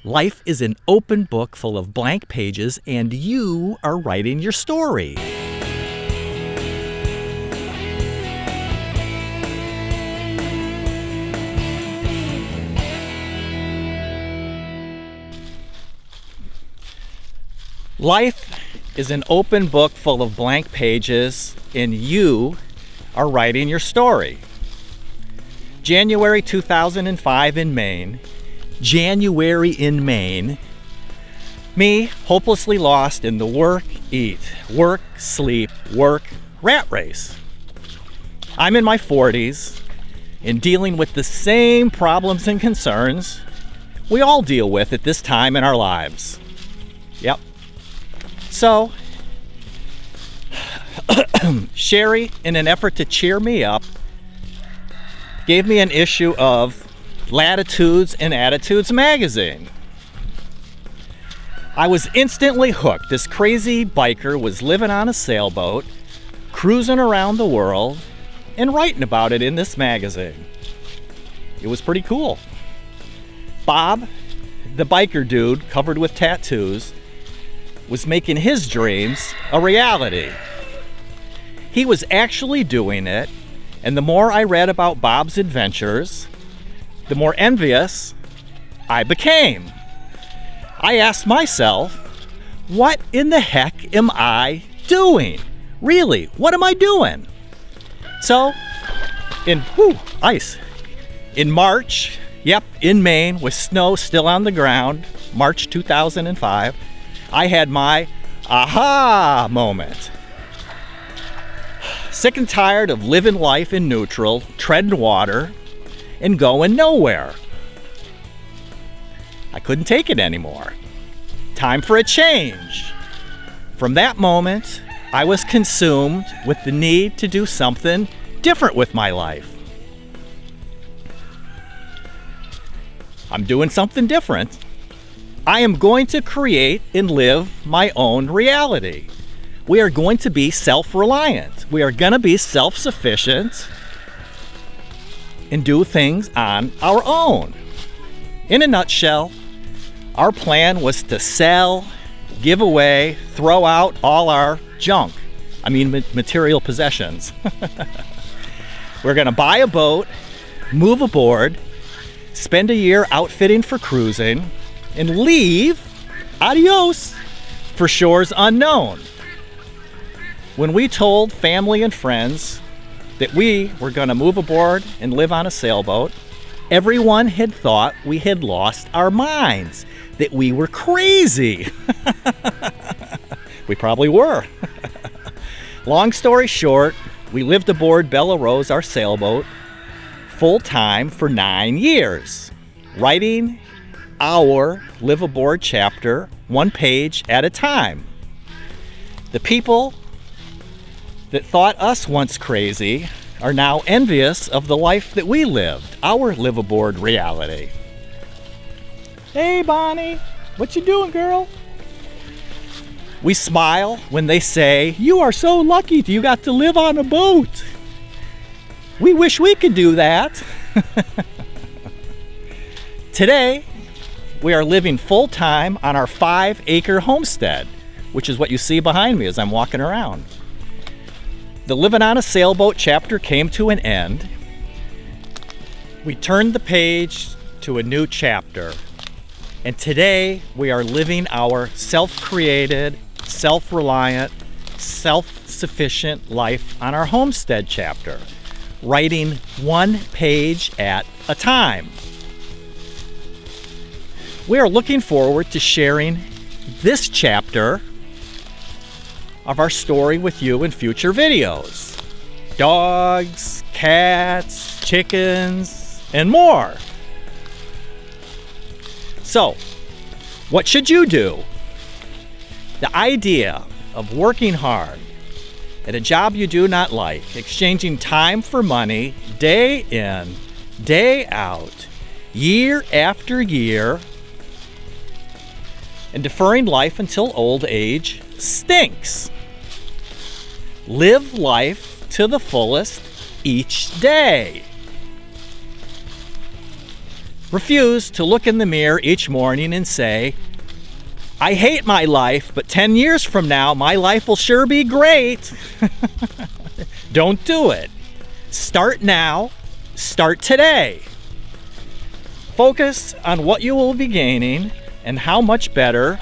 Life is an open book full of blank pages, and you are writing your story. Life is an open book full of blank pages, and you are writing your story. January 2005 in Maine. January in Maine. Me, hopelessly lost in the work, sleep, work rat race. I'm in my 40s and dealing with the same problems and concerns we all deal with at this time in our lives. Yep. So, Cheri, in an effort to cheer me up, gave me an issue of Latitudes and Attitudes magazine. I was instantly hooked. This crazy biker was living on a sailboat, cruising around the world, and writing about it in this magazine. It was pretty cool. Bob, the biker dude covered with tattoos, was making his dreams a reality. He was actually doing it, and the more I read about Bob's adventures, the more envious I became. I asked myself, what in the heck am I doing? Really, what am I doing? So, ice. In March, in Maine, with snow still on the ground, March 2005, I had my aha moment. Sick and tired of living life in neutral, treading water, and going nowhere. I couldn't take it anymore. Time for a change. From that moment, I was consumed with the need to do something different with my life. I'm doing something different. I am going to create and live my own reality. We are going to be self-reliant. We are going to be self-sufficient and do things on our own. In a nutshell, our plan was to sell, give away, throw out all our junk. I mean, material possessions. We're going to buy a boat, move aboard, spend a year outfitting for cruising, and leave, adios, for shores unknown. When we told family and friends that we were going to move aboard and live on a sailboat, everyone had thought we had lost our minds, that we were crazy. We probably were. Long story short, we lived aboard Bella Rose, our sailboat, full-time for 9 years, writing our live aboard chapter, one page at a time. The people that thought us once crazy are now envious of the life that we lived, our live aboard reality. Hey Bonnie, what you doing, girl? We smile when they say, you are so lucky you got to live on a boat. We wish we could do that. Today, we are living full-time on our 5-acre homestead, which is what you see behind me as I'm walking around. The Living on a Sailboat chapter came to an end. We turned the page to a new chapter. And today we are living our self-created, self-reliant, self-sufficient life on our homestead chapter, writing one page at a time. We are looking forward to sharing this chapter of our story with you in future videos. Dogs, cats, chickens, and more. So, what should you do? The idea of working hard at a job you do not like, exchanging time for money, day in, day out, year after year, and deferring life until old age stinks. Live life to the fullest each day. Refuse to look in the mirror each morning and say, I hate my life, but 10 years from now, my life will sure be great. Don't do it. Start now. Start today. Focus on what you will be gaining and how much better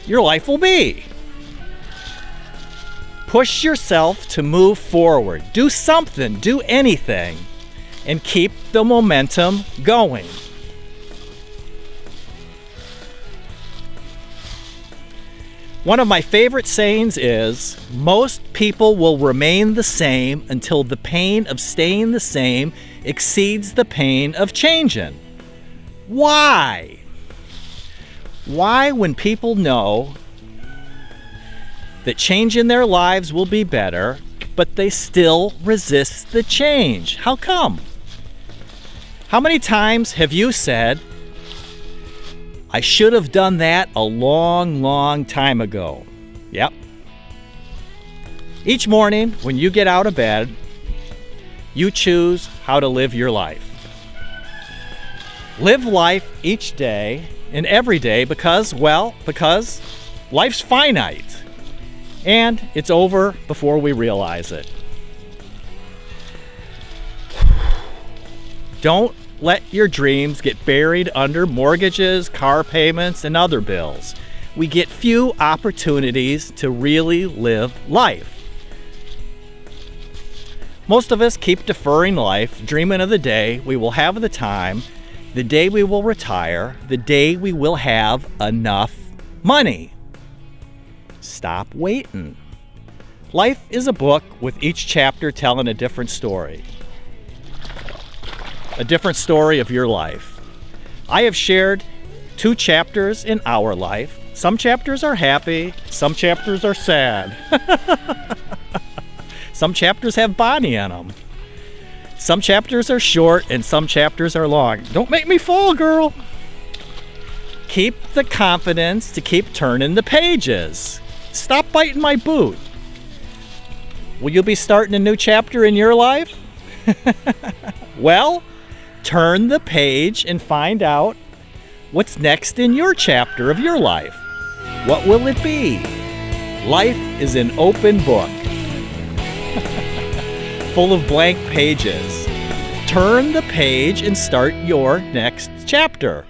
your life will be. Push yourself to move forward. Do something, do anything, and keep the momentum going. One of my favorite sayings is, most people will remain the same until the pain of staying the same exceeds the pain of changing. Why? Why, when people know that change in their lives will be better, but they still resist the change? How come? How many times have you said, I should have done that a long, long time ago? Yep. Each morning when you get out of bed, you choose how to live your life. Live life each day and every day because life's finite. And it's over before we realize it. Don't let your dreams get buried under mortgages, car payments, and other bills. We get few opportunities to really live life. Most of us keep deferring life, dreaming of the day we will have the time, the day we will retire, the day we will have enough money. Stop waiting. Life is a book with each chapter telling a different story. A different story of your life. I have shared 2 chapters in our life. Some chapters are happy, some chapters are sad. Some chapters have Bonnie in them. Some chapters are short and some chapters are long. Don't make me fall, girl. Keep the confidence to keep turning the pages. Stop biting my boot. Will you be starting a new chapter in your life? Well, turn the page and find out what's next in your chapter of your life. What will it be? Life is an open book, full of blank pages. Turn the page and start your next chapter.